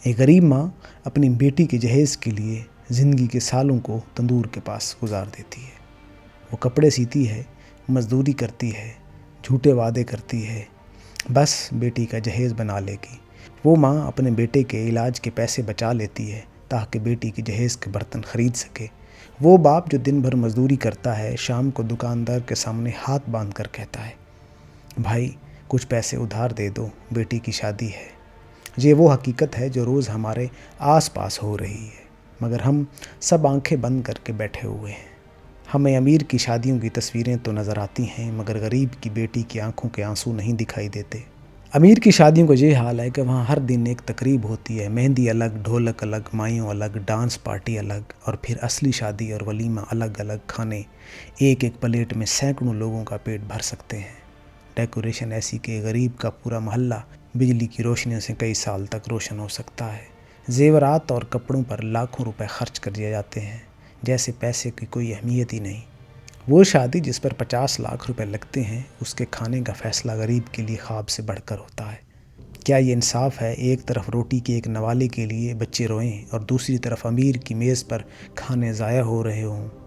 ایک غریب ماں اپنی بیٹی کے جہیز کے لیے زندگی کے سالوں کو تندور کے پاس گزار دیتی ہے۔ وہ کپڑے سیتی ہے، مزدوری کرتی ہے، جھوٹے وعدے کرتی ہے، بس بیٹی کا جہیز بنا لے گی۔ وہ ماں اپنے بیٹے کے علاج کے پیسے بچا لیتی ہے تاکہ بیٹی کے جہیز کے برتن خرید سکے۔ وہ باپ جو دن بھر مزدوری کرتا ہے، شام کو دکاندار کے سامنے ہاتھ باندھ کر کہتا ہے، بھائی کچھ پیسے ادھار دے دو، بیٹی کی شادی ہے۔ یہ وہ حقیقت ہے جو روز ہمارے آس پاس ہو رہی ہے، مگر ہم سب آنکھیں بند کر کے بیٹھے ہوئے ہیں۔ ہمیں امیر کی شادیوں کی تصویریں تو نظر آتی ہیں، مگر غریب کی بیٹی کی آنکھوں کے آنسو نہیں دکھائی دیتے۔ امیر کی شادیوں کا یہ حال ہے کہ وہاں ہر دن ایک تقریب ہوتی ہے، مہندی الگ، ڈھولک الگ، مایوں الگ، ڈانس پارٹی الگ، اور پھر اصلی شادی اور ولیمہ الگ الگ کھانے ایک ایک پلیٹ میں سینکڑوں لوگوں کا پیٹ بھر سکتے ہیں۔ ڈیکوریشن ایسی کہ غریب کا پورا محلہ بجلی کی روشنیوں سے کئی سال تک روشن ہو سکتا ہے۔ زیورات اور کپڑوں پر لاکھوں روپے خرچ کر دیے جاتے ہیں، جیسے پیسے کی کوئی اہمیت ہی نہیں۔ وہ شادی جس پر 50 لاکھ روپے لگتے ہیں، اس کے کھانے کا فیصلہ غریب کے لیے خواب سے بڑھ کر ہوتا ہے۔ کیا یہ انصاف ہے؟ ایک طرف روٹی کے ایک نوالے کے لیے بچے روئیں اور دوسری طرف امیر کی میز پر کھانے ضائع ہو رہے ہوں۔